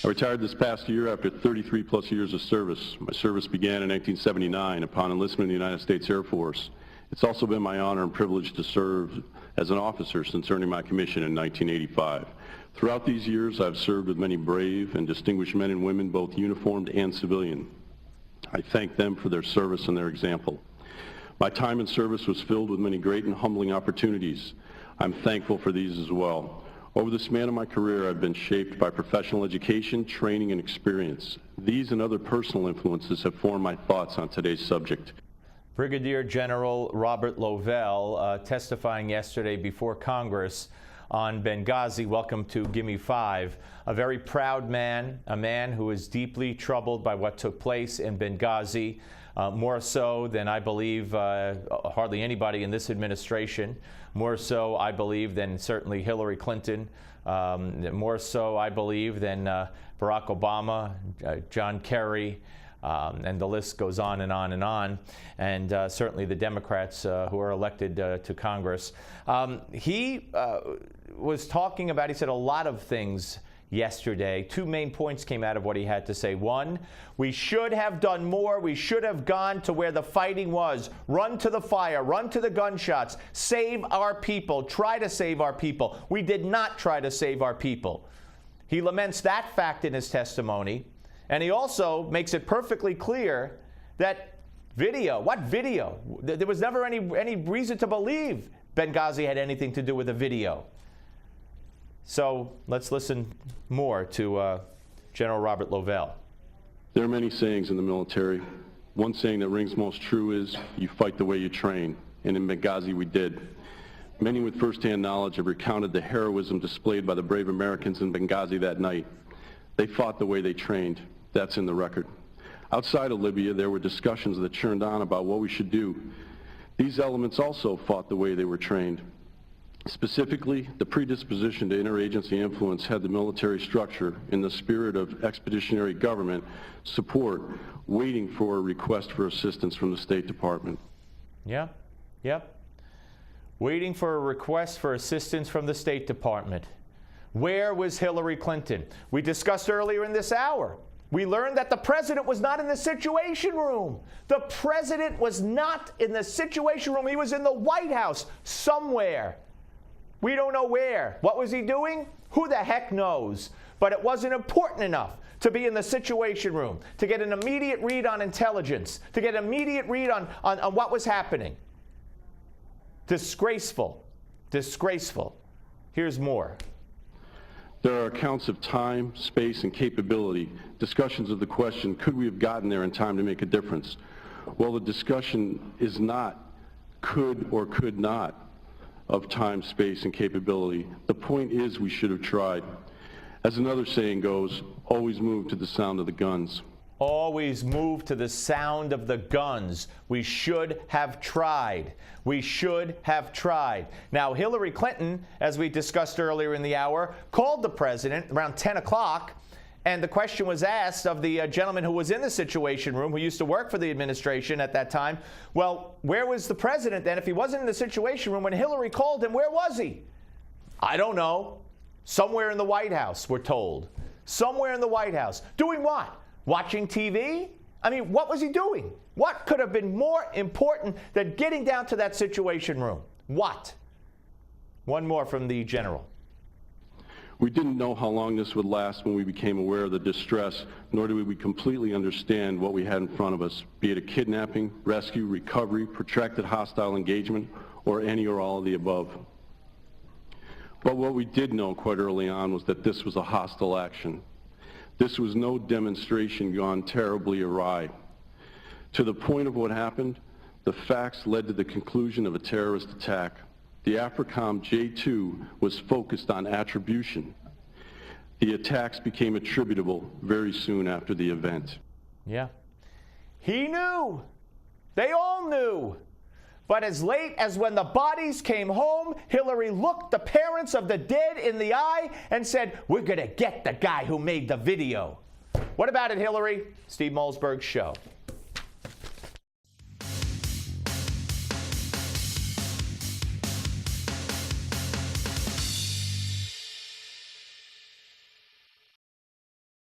I retired this past year after 33 plus years of service. My service began in 1979 upon enlistment in the United States Air Force. It's also been my honor and privilege to serve as an officer since earning my commission in 1985. Throughout these years, I've served with many brave and distinguished men and women, both uniformed and civilian. I thank them for their service and their example. My time in service was filled with many great and humbling opportunities. I'm thankful for these as well. Over the span of my career, I've been shaped by professional education, training, and experience. These and other personal influences have formed my thoughts on today's subject. Brigadier General Robert Lovell testifying yesterday before Congress on Benghazi. Welcome to Gimme 5. A very proud man, a man who is deeply troubled by what took place in Benghazi, more so than I believe hardly anybody in this administration, more so I believe than certainly Hillary Clinton, more so I believe than Barack Obama, John Kerry, and the list goes on and on and on, and certainly the Democrats who are elected to Congress. He was talking about, he said a lot of things yesterday. Two main points came out of what he had to say. One, we should have done more. We should have gone to where the fighting was. Run to the fire, run to the gunshots, save our people, try to save our people. We did not try to save our people. He laments that fact in his testimony. And he also makes it perfectly clear that video, what video? There was never any reason to believe Benghazi had anything to do with a video. So let's listen more to General Robert Lovell. There are many sayings in the military. One saying that rings most true is, you fight the way you train. And in Benghazi we did. Many with firsthand knowledge have recounted the heroism displayed by the brave Americans in Benghazi that night. They fought the way they trained. That's in the record. Outside of Libya, there were discussions that churned on about what we should do. These elements also fought the way they were trained. Specifically, the predisposition to interagency influence had the military structure in the spirit of expeditionary government support, waiting for a request for assistance from the State Department. Yep. Waiting for a request for assistance from the State Department. Where was Hillary Clinton? We discussed earlier in this hour. We learned that the president was not in the Situation Room. The president was not in the Situation Room. He was in the White House somewhere. We don't know where. What was he doing? Who the heck knows? But it wasn't important enough to be in the Situation Room, to get an immediate read on intelligence, to get an immediate read on what was happening. Disgraceful. Disgraceful. Here's more. There are accounts of time, space, and capability, discussions of the question, could we have gotten there in time to make a difference? Well, the discussion is not could or could not of time, space, and capability. The point is we should have tried. As another saying goes, always move to the sound of the guns. Always move to the sound of the guns. We should have tried. We should have tried. Now, Hillary Clinton, as we discussed earlier in the hour, called the president around 10 o'clock, and the question was asked of the gentleman who was in the Situation Room, who used to work for the administration at that time. Well, where was the president then? If he wasn't in the Situation Room when Hillary called him, where was he? I don't know. Somewhere in the White House, we're told. Somewhere in the White House. Doing what? Watching TV? I mean, what was he doing? What could have been more important than getting down to that Situation Room? What? One more from the general. We didn't know how long this would last when we became aware of the distress, nor did we completely understand what we had in front of us, be it a kidnapping, rescue, recovery, protracted hostile engagement, or any or all of the above. But what we did know quite early on was that this was a hostile action. This was no demonstration gone terribly awry. To the point of what happened, the facts led to the conclusion of a terrorist attack. The AFRICOM J2 was focused on attribution. The attacks became attributable very soon after the event. Yeah. He knew. They all knew. But as late as when the bodies came home, Hillary looked the parents of the dead in the eye and said, we're going to get the guy who made the video. What about it, Hillary? Steve Malzberg's show.